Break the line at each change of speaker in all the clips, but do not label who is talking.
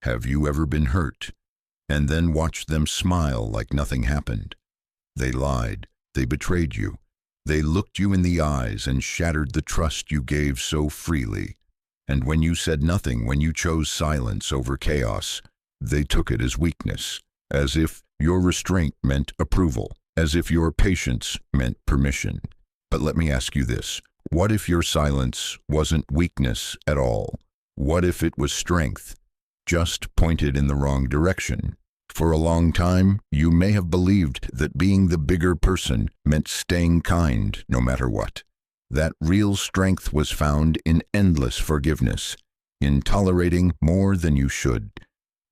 Have you ever been hurt and then watched them smile like nothing happened? They lied. They betrayed you. They looked you in the eyes and shattered the trust you gave so freely. And when you said nothing, when you chose silence over chaos, they took it as weakness, as if your restraint meant approval, as if your patience meant permission. But let me ask you this. What if your silence wasn't weakness at all? What if it was strength, just pointed in the wrong direction? For a long time, you may have believed that being the bigger person meant staying kind no matter what. That real strength was found in endless forgiveness, in tolerating more than you should.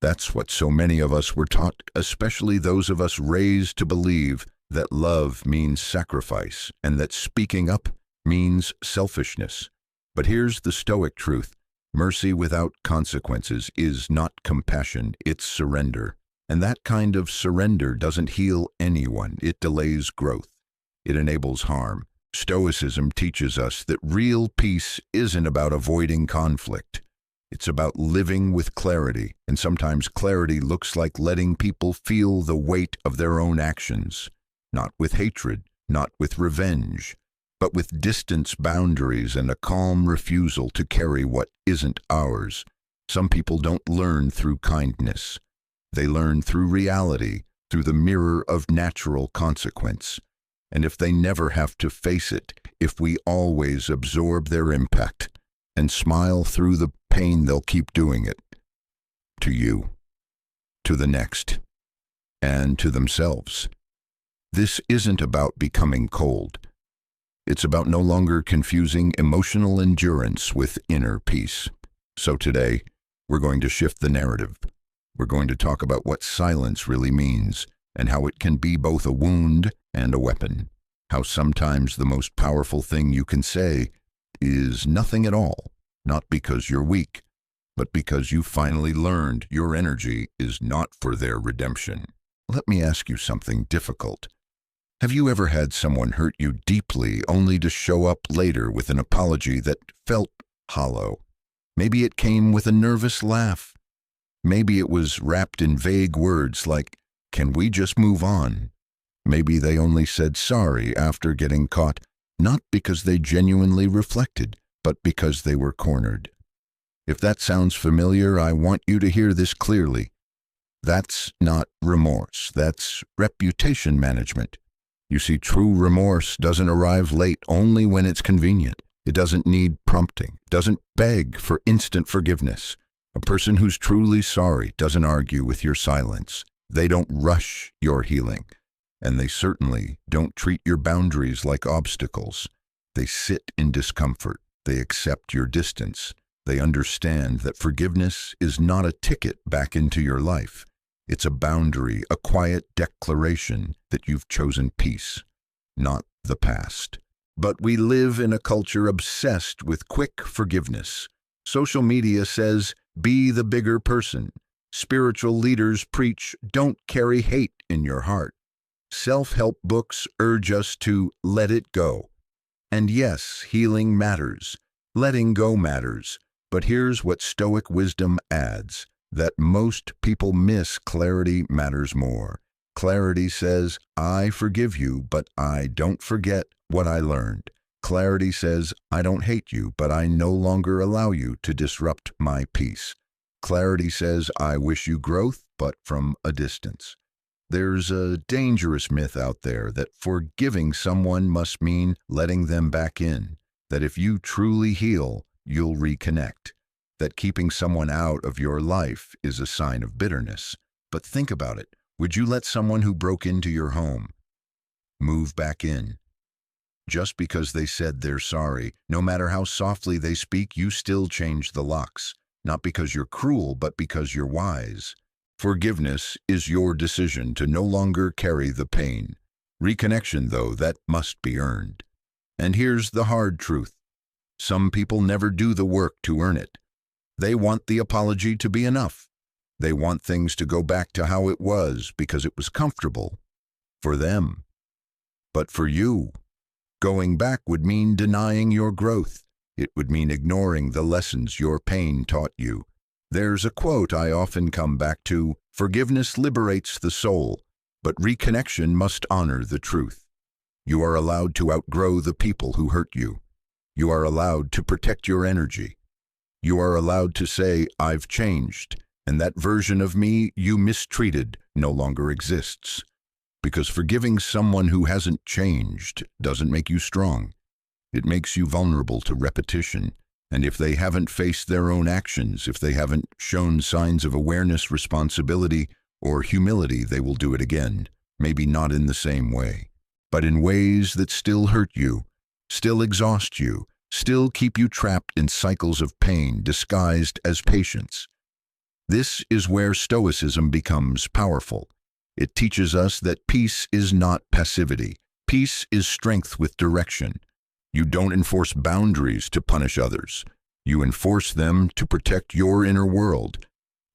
That's what so many of us were taught, especially those of us raised to believe that love means sacrifice and that speaking up means selfishness. But here's the Stoic truth. Mercy without consequences is not compassion, it's surrender. And that kind of surrender doesn't heal anyone. It delays growth. It enables harm. Stoicism teaches us that real peace isn't about avoiding conflict. It's about living with clarity, and sometimes clarity looks like letting people feel the weight of their own actions, not with hatred, not with revenge, but with distance, boundaries, and a calm refusal to carry what isn't ours. Some people don't learn through kindness. They learn through reality, through the mirror of natural consequence. And if they never have to face it, if we always absorb their impact and smile through the pain, they'll keep doing it. To you, to the next, and to themselves. This isn't about becoming cold. It's about no longer confusing emotional endurance with inner peace. So today, we're going to shift the narrative. We're going to talk about what silence really means and how it can be both a wound and a weapon. How sometimes the most powerful thing you can say is nothing at all, not because you're weak, but because you finally learned your energy is not for their redemption. Let me ask you something difficult. Have you ever had someone hurt you deeply only to show up later with an apology that felt hollow? Maybe it came with a nervous laugh. Maybe it was wrapped in vague words like, "Can we just move on?" Maybe they only said sorry after getting caught, not because they genuinely reflected, but because they were cornered. If that sounds familiar, I want you to hear this clearly. That's not remorse. That's reputation management. You see, true remorse doesn't arrive late, only when it's convenient. It doesn't need prompting, doesn't beg for instant forgiveness. A person who's truly sorry doesn't argue with your silence. They don't rush your healing. And they certainly don't treat your boundaries like obstacles. They sit in discomfort. They accept your distance. They understand that forgiveness is not a ticket back into your life. It's a boundary, a quiet declaration that you've chosen peace, not the past. But we live in a culture obsessed with quick forgiveness. Social media says, be the bigger person. Spiritual leaders preach, don't carry hate in your heart. Self-help books urge us to let it go. And yes, healing matters. Letting go matters. But here's what Stoic wisdom adds, that most people miss: clarity matters more. Clarity says, I forgive you, but I don't forget what I learned. Clarity says, I don't hate you, but I no longer allow you to disrupt my peace. Clarity says, I wish you growth, but from a distance. There's a dangerous myth out there that forgiving someone must mean letting them back in, that if you truly heal, you'll reconnect, that keeping someone out of your life is a sign of bitterness. But think about it. Would you let someone who broke into your home move back in? Just because they said they're sorry, no matter how softly they speak, you still change the locks. Not because you're cruel, but because you're wise. Forgiveness is your decision to no longer carry the pain. Reconnection, though, that must be earned. And here's the hard truth. Some people never do the work to earn it. They want the apology to be enough. They want things to go back to how it was because it was comfortable for them. But for you, going back would mean denying your growth. It would mean ignoring the lessons your pain taught you. There's a quote I often come back to: "Forgiveness liberates the soul, but reconnection must honor the truth." You are allowed to outgrow the people who hurt you. You are allowed to protect your energy. You are allowed to say, "I've changed, and that version of me you mistreated no longer exists." Because forgiving someone who hasn't changed doesn't make you strong. It makes you vulnerable to repetition. And if they haven't faced their own actions, if they haven't shown signs of awareness, responsibility, or humility, they will do it again. Maybe not in the same way, but in ways that still hurt you, still exhaust you, still keep you trapped in cycles of pain disguised as patience. This is where Stoicism becomes powerful. It teaches us that peace is not passivity. Peace is strength with direction. You don't enforce boundaries to punish others. You enforce them to protect your inner world.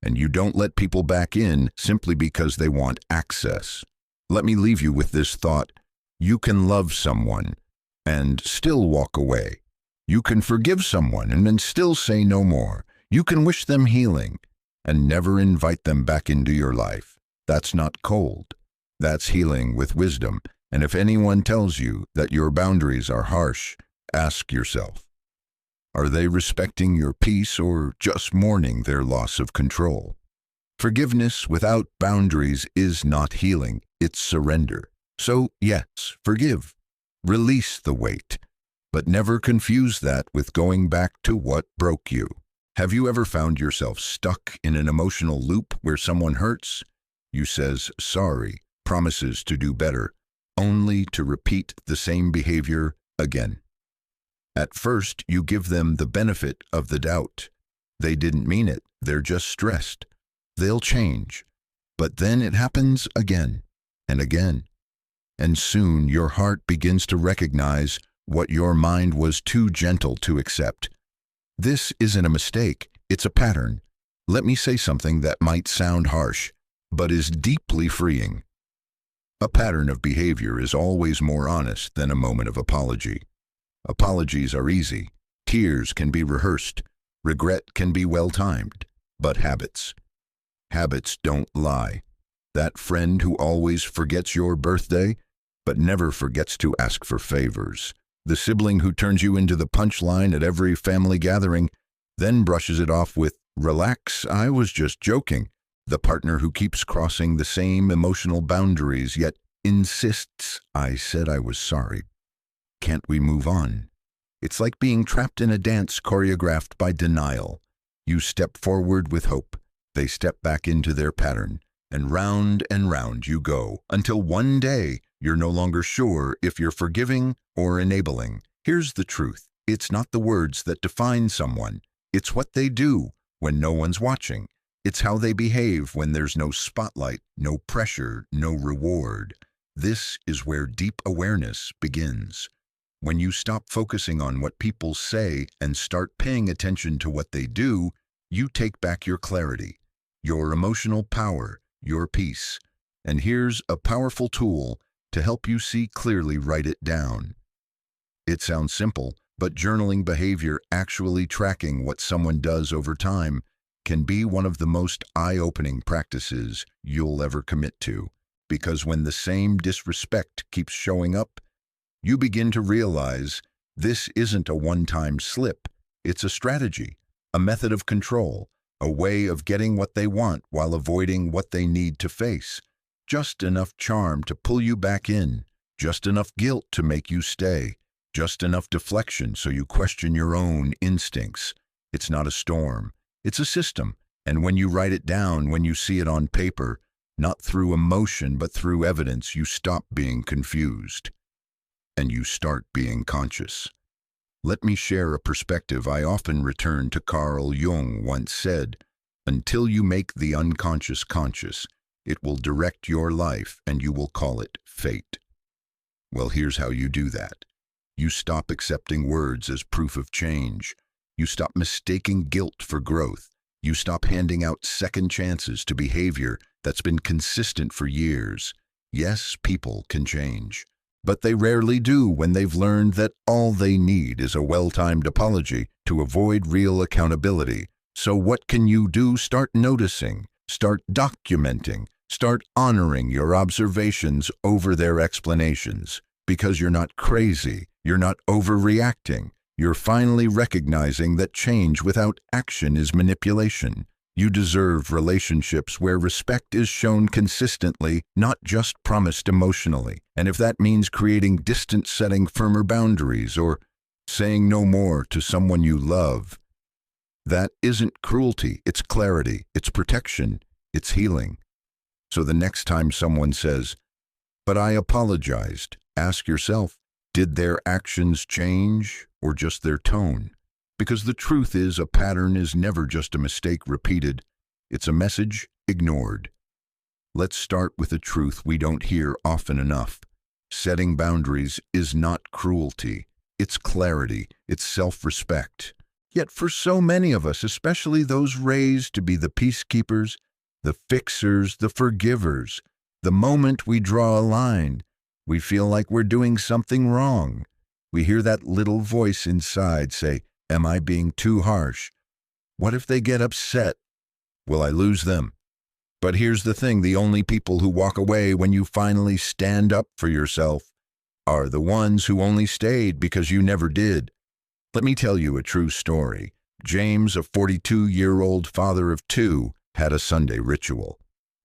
And you don't let people back in simply because they want access. Let me leave you with this thought. You can love someone and still walk away. You can forgive someone and then still say no more. You can wish them healing and never invite them back into your life. That's not cold. That's healing with wisdom. And if anyone tells you that your boundaries are harsh, ask yourself, are they respecting your peace or just mourning their loss of control? Forgiveness without boundaries is not healing, it's surrender. So yes, forgive. Release the weight. But never confuse that with going back to what broke you. Have you ever found yourself stuck in an emotional loop where someone hurts? You says sorry, promises to do better, only to repeat the same behavior again. At first, you give them the benefit of the doubt. They didn't mean it, they're just stressed. They'll change. But then it happens again and again. And soon your heart begins to recognize what your mind was too gentle to accept. This isn't a mistake, it's a pattern. Let me say something that might sound harsh, but is deeply freeing. A pattern of behavior is always more honest than a moment of apology. Apologies are easy. Tears can be rehearsed. Regret can be well-timed. But habits don't lie. That friend who always forgets your birthday, but never forgets to ask for favors. The sibling who turns you into the punchline at every family gathering, then brushes it off with, "Relax, I was just joking." The partner who keeps crossing the same emotional boundaries, yet insists, "I said I was sorry. Can't we move on?" It's like being trapped in a dance choreographed by denial. You step forward with hope. They step back into their pattern. And round you go, until one day you're no longer sure if you're forgiving or enabling. Here's the truth. It's not the words that define someone. It's what they do when no one's watching. It's how they behave when there's no spotlight, no pressure, no reward. This is where deep awareness begins. When you stop focusing on what people say and start paying attention to what they do, you take back your clarity, your emotional power, your peace. And here's a powerful tool to help you see clearly. Write it down. It sounds simple, but journaling behavior, actually tracking what someone does over time, can be one of the most eye-opening practices you'll ever commit to. Because when the same disrespect keeps showing up, you begin to realize this isn't a one-time slip. It's a strategy, a method of control, a way of getting what they want while avoiding what they need to face. Just enough charm to pull you back in, just enough guilt to make you stay, just enough deflection so you question your own instincts. It's not a storm, it's a system. And when you write it down, when you see it on paper, not through emotion but through evidence, you stop being confused and you start being conscious. Let me share a perspective I often return to. Carl Jung once said, "Until you make the unconscious conscious, it will direct your life and you will call it fate." Well, here's how you do that. You stop accepting words as proof of change. You stop mistaking guilt for growth. You stop handing out second chances to behavior that's been consistent for years. Yes, people can change, but they rarely do when they've learned that all they need is a well-timed apology to avoid real accountability. So what can you do? Start noticing, start documenting, start honoring your observations over their explanations. Because you're not crazy, you're not overreacting. You're finally recognizing that change without action is manipulation. You deserve relationships where respect is shown consistently, not just promised emotionally. And if that means creating distance, setting firmer boundaries, or saying no more to someone you love, that isn't cruelty, it's clarity, it's protection, it's healing. So the next time someone says, "But I apologized," ask yourself, did their actions change or just their tone? Because the truth is, a pattern is never just a mistake repeated, it's a message ignored. Let's start with a truth we don't hear often enough. Setting boundaries is not cruelty, it's clarity, it's self-respect. Yet for so many of us, especially those raised to be the peacekeepers, the fixers, the forgivers, the moment we draw a line, we feel like we're doing something wrong. We hear that little voice inside say, "Am I being too harsh? What if they get upset? Will I lose them?" But here's the thing, the only people who walk away when you finally stand up for yourself are the ones who only stayed because you never did. Let me tell you a true story. James, a 42-year-old father of two, had a Sunday ritual.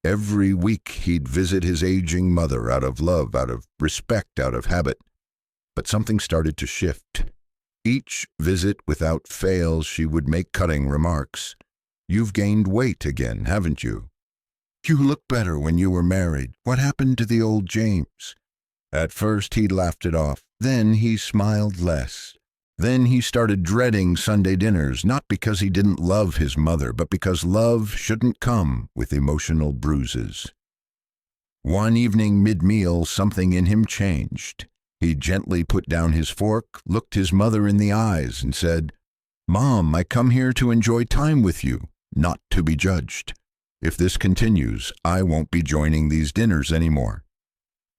Every week he'd visit his aging mother out of love, out of respect, out of habit. But something started to shift. Each visit, without fail, she would make cutting remarks. "You've gained weight again, haven't you? You look better when you were married. What happened to the old James?" At first he laughed it off. Then he smiled less. Then he started dreading Sunday dinners, not because he didn't love his mother, but because love shouldn't come with emotional bruises. One evening mid-meal, something in him changed. He gently put down his fork, looked his mother in the eyes, and said, "Mom, I come here to enjoy time with you, not to be judged. If this continues, I won't be joining these dinners anymore."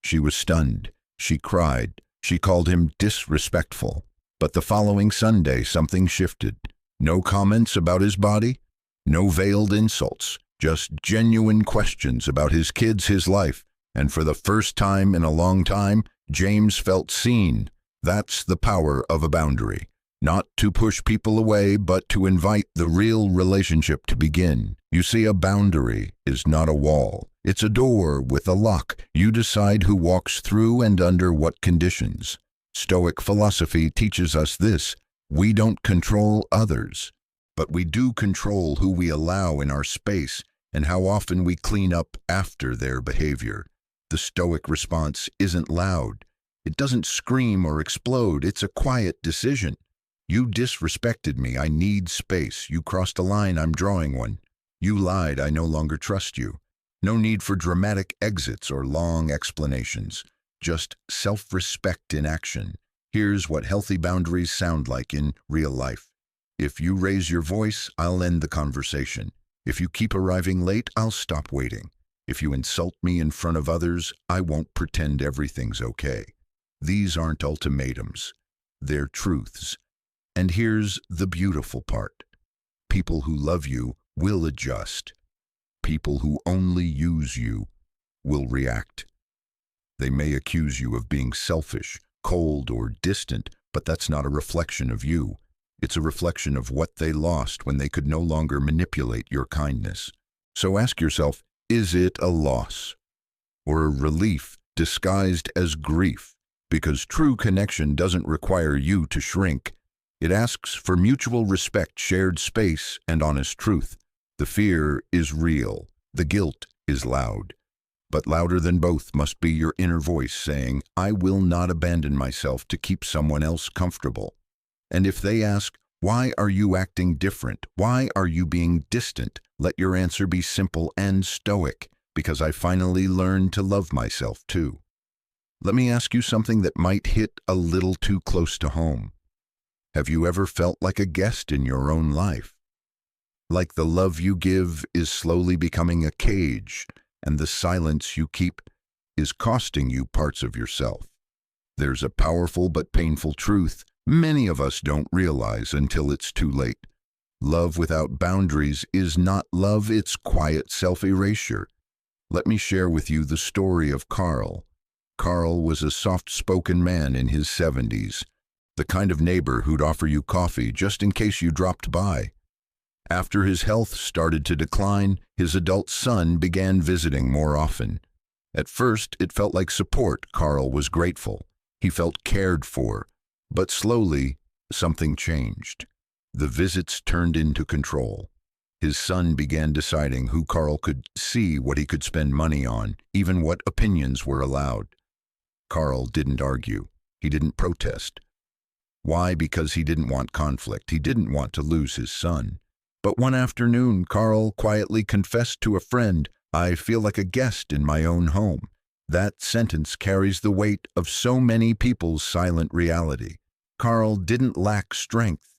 She was stunned. She cried. She called him disrespectful. But the following Sunday, something shifted. No comments about his body, no veiled insults, just genuine questions about his kids, his life. And for the first time in a long time, James felt seen. That's the power of a boundary. Not to push people away, but to invite the real relationship to begin. You see, a boundary is not a wall. It's a door with a lock. You decide who walks through and under what conditions. Stoic philosophy teaches us this: we don't control others, but we do control who we allow in our space and how often we clean up after their behavior. The Stoic response isn't loud. It doesn't scream or explode. It's a quiet decision. You disrespected me. I need space. You crossed a line. I'm drawing one. You lied. I no longer trust you. No need for dramatic exits or long explanations. Just self-respect in action. Here's what healthy boundaries sound like in real life. If you raise your voice, I'll end the conversation. If you keep arriving late, I'll stop waiting. If you insult me in front of others, I won't pretend everything's okay. These aren't ultimatums. They're truths. And here's the beautiful part. People who love you will adjust. People who only use you will react. They may accuse you of being selfish, cold, or distant, but that's not a reflection of you. It's a reflection of what they lost when they could no longer manipulate your kindness. So ask yourself, is it a loss or a relief disguised as grief? Because true connection doesn't require you to shrink. It asks for mutual respect, shared space, and honest truth. The fear is real. The guilt is loud. But louder than both must be your inner voice saying, "I will not abandon myself to keep someone else comfortable." And if they ask, "Why are you acting different? Why are you being distant?" let your answer be simple and stoic, because I finally learned to love myself too. Let me ask you something that might hit a little too close to home. Have you ever felt like a guest in your own life? Like the love you give is slowly becoming a cage, and the silence you keep is costing you parts of yourself. There's a powerful but painful truth many of us don't realize until it's too late. Love without boundaries is not love, it's quiet self-erasure. Let me share with you the story of Carl. Carl was a soft-spoken man in his 70s, the kind of neighbor who'd offer you coffee just in case you dropped by. After his health started to decline, his adult son began visiting more often. At first, it felt like support. Carl was grateful. He felt cared for. But slowly, something changed. The visits turned into control. His son began deciding who Carl could see, what he could spend money on, even what opinions were allowed. Carl didn't argue. He didn't protest. Why? Because he didn't want conflict. He didn't want to lose his son. But one afternoon, Carl quietly confessed to a friend, "I feel like a guest in my own home." That sentence carries the weight of so many people's silent reality. Carl didn't lack strength.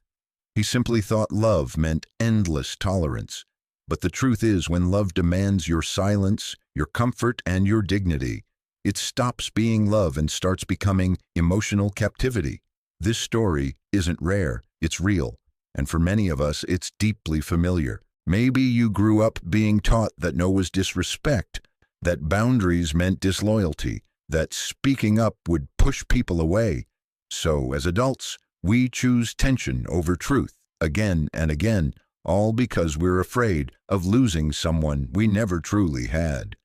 He simply thought love meant endless tolerance. But the truth is, when love demands your silence, your comfort, and your dignity, it stops being love and starts becoming emotional captivity. This story isn't rare, it's real. And for many of us, it's deeply familiar. Maybe you grew up being taught that no was disrespect, that boundaries meant disloyalty, that speaking up would push people away. So, as adults, we choose tension over truth again and again, all because we're afraid of losing someone we never truly had.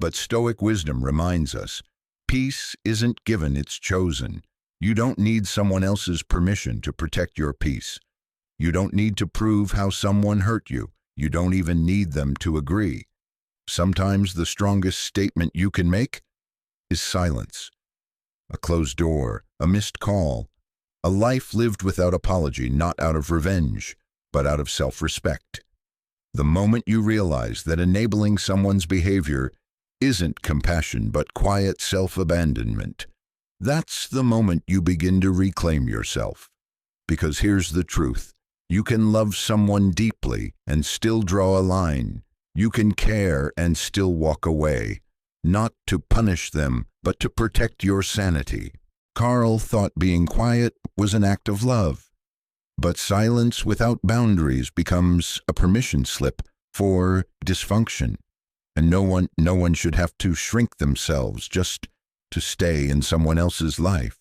But Stoic wisdom reminds us, peace isn't given, it's chosen. You don't need someone else's permission to protect your peace. You don't need to prove how someone hurt you. You don't even need them to agree. Sometimes the strongest statement you can make is silence. A closed door, a missed call, a life lived without apology, not out of revenge, but out of self-respect. The moment you realize that enabling someone's behavior isn't compassion but quiet self-abandonment, that's the moment you begin to reclaim yourself. Because here's the truth. You can love someone deeply and still draw a line. You can care and still walk away, not to punish them, but to protect your sanity. Carl thought being quiet was an act of love, but silence without boundaries becomes a permission slip for dysfunction. And no one should have to shrink themselves just to stay in someone else's life.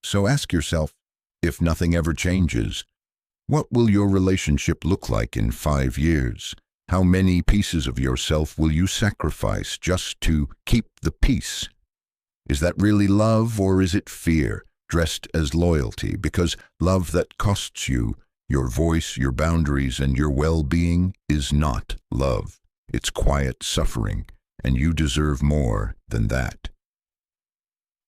So ask yourself, if nothing ever changes, what will your relationship look like in 5 years? How many pieces of yourself will you sacrifice just to keep the peace? Is that really love, or is it fear dressed as loyalty? Because love that costs you your voice, your boundaries, and your well-being is not love. It's quiet suffering, and you deserve more than that.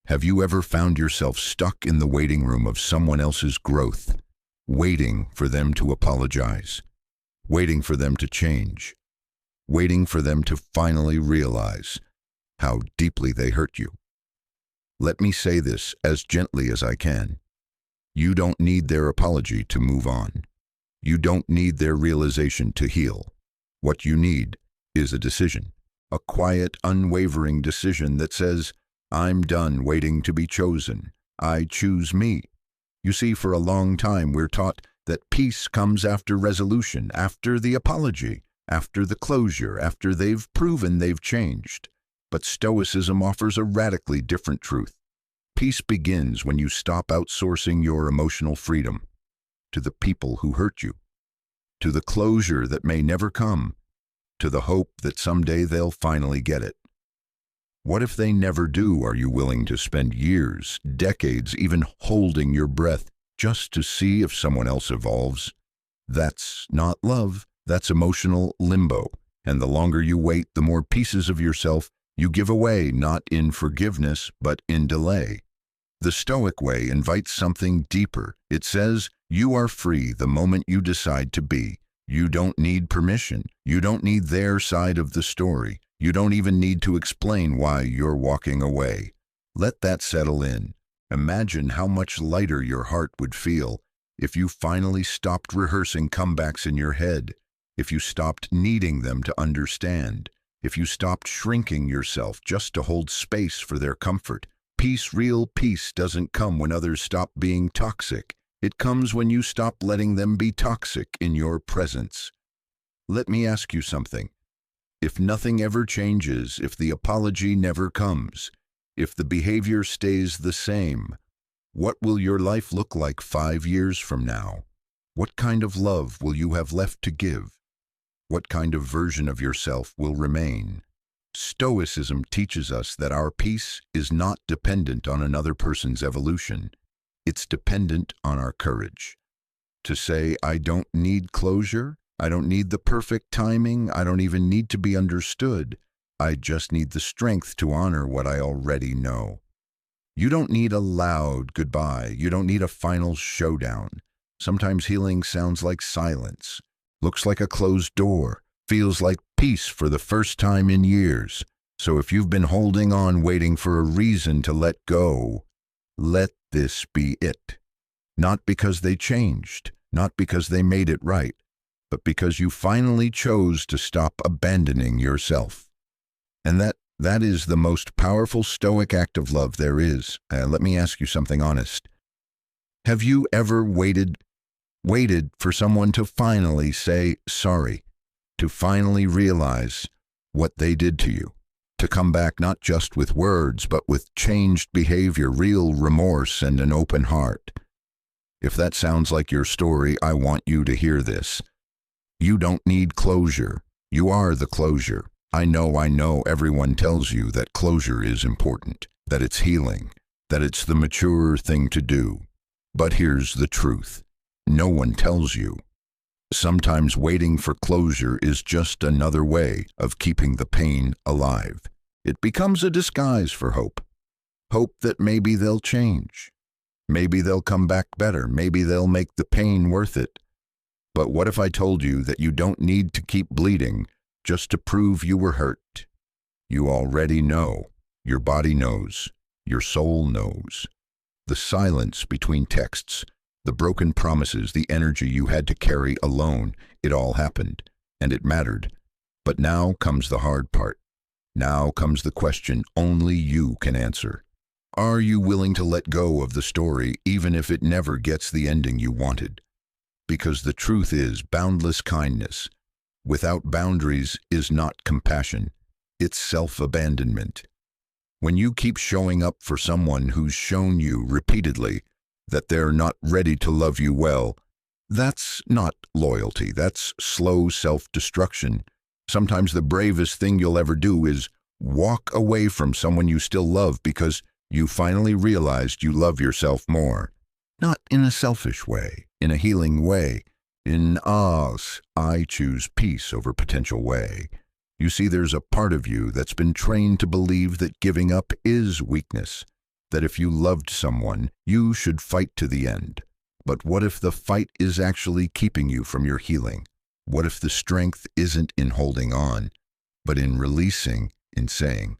Have you ever found yourself stuck in the waiting room of someone else's growth, waiting for them to apologize, waiting for them to change, waiting for them to finally realize how deeply they hurt you? Let me say this as gently as I can. You don't need their apology to move on. You don't need their realization to heal. What you need is a decision, a quiet, unwavering decision that says, "I'm done waiting to be chosen. I choose me." You see, for a long time we're taught that peace comes after resolution, after the apology, after the closure, after they've proven they've changed. But Stoicism offers a radically different truth. Peace begins when you stop outsourcing your emotional freedom to the people who hurt you, to the closure that may never come, to the hope that someday they'll finally get it. What if they never do? Are you willing to spend years, decades, even holding your breath just to see if someone else evolves? That's not love. That's emotional limbo. And the longer you wait, the more pieces of yourself you give away, not in forgiveness, but in delay. The Stoic way invites something deeper. It says, you are free the moment you decide to be. You don't need permission. You don't need their side of the story. You don't even need to explain why you're walking away. Let that settle in. Imagine how much lighter your heart would feel if you finally stopped rehearsing comebacks in your head, if you stopped needing them to understand, if you stopped shrinking yourself just to hold space for their comfort. Peace, real peace, doesn't come when others stop being toxic. It comes when you stop letting them be toxic in your presence. Let me ask you something. If nothing ever changes, if the apology never comes, if the behavior stays the same, what will your life look like 5 years from now? What kind of love will you have left to give? What kind of version of yourself will remain? Stoicism teaches us that our peace is not dependent on another person's evolution. It's dependent on our courage. To say, I don't need closure, I don't need the perfect timing, I don't even need to be understood. I just need the strength to honor what I already know. You don't need a loud goodbye. You don't need a final showdown. Sometimes healing sounds like silence, looks like a closed door, feels like peace for the first time in years. So if you've been holding on waiting for a reason to let go, let this be it. Not because they changed, not because they made it right, but because you finally chose to stop abandoning yourself. And that is the most powerful Stoic act of love there is. Let me ask you something honest. Have you ever waited for someone to finally say sorry, to finally realize what they did to you, to come back not just with words, but with changed behavior, real remorse, and an open heart? If that sounds like your story, I want you to hear this. You don't need closure. You are the closure. I know everyone tells you that closure is important, that it's healing, that it's the mature thing to do. But here's the truth. No one tells you. Sometimes waiting for closure is just another way of keeping the pain alive. It becomes a disguise for hope. Hope that maybe they'll change. Maybe they'll come back better. Maybe they'll make the pain worth it. But what if I told you that you don't need to keep bleeding just to prove you were hurt? You already know. Your body knows. Your soul knows. The silence between texts, the broken promises, the energy you had to carry alone, it all happened, and it mattered. But now comes the hard part. Now comes the question only you can answer. Are you willing to let go of the story even if it never gets the ending you wanted? Because the truth is, boundless kindness without boundaries is not compassion. It's self-abandonment. When you keep showing up for someone who's shown you repeatedly that they're not ready to love you well, that's not loyalty. That's slow self-destruction. Sometimes the bravest thing you'll ever do is walk away from someone you still love because you finally realized you love yourself more. Not in a selfish way, in a healing way, in I choose peace over potential way. You see, there's a part of you that's been trained to believe that giving up is weakness, that if you loved someone, you should fight to the end. But what if the fight is actually keeping you from your healing? What if the strength isn't in holding on, but in releasing, in saying,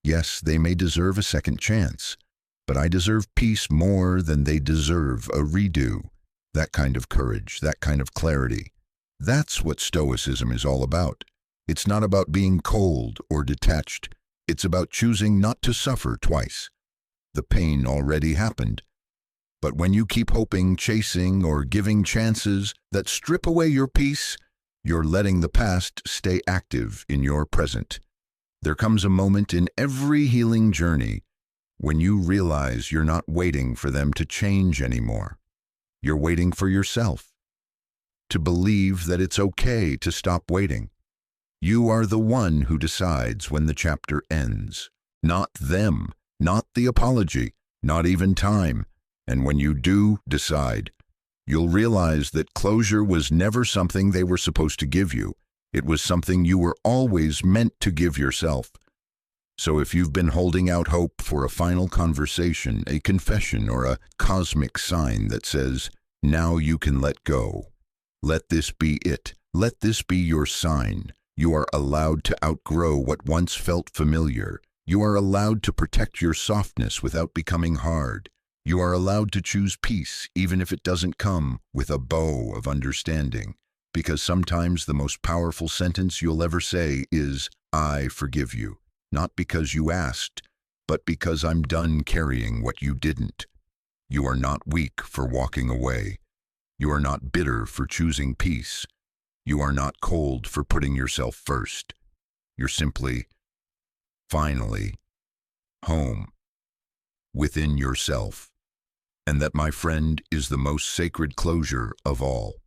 yes, they may deserve a second chance, but I deserve peace more than they deserve a redo. That kind of courage, that kind of clarity. That's what Stoicism is all about. It's not about being cold or detached. It's about choosing not to suffer twice. The pain already happened. But when you keep hoping, chasing, or giving chances that strip away your peace, you're letting the past stay active in your present. There comes a moment in every healing journey when you realize you're not waiting for them to change anymore. You're waiting for yourself to believe that it's okay to stop waiting. You are the one who decides when the chapter ends, not them, not the apology, not even time. And when you do decide, you'll realize that closure was never something they were supposed to give you. It was something you were always meant to give yourself. So if you've been holding out hope for a final conversation, a confession, or a cosmic sign that says, now you can let go, let this be it. Let this be your sign. You are allowed to outgrow what once felt familiar. You are allowed to protect your softness without becoming hard. You are allowed to choose peace even if it doesn't come with a bow of understanding. Because sometimes the most powerful sentence you'll ever say is, I forgive you. Not because you asked, but because I'm done carrying what you didn't. You are not weak for walking away. You are not bitter for choosing peace. You are not cold for putting yourself first. You're simply, finally, home, within yourself. And that, my friend, is the most sacred closure of all.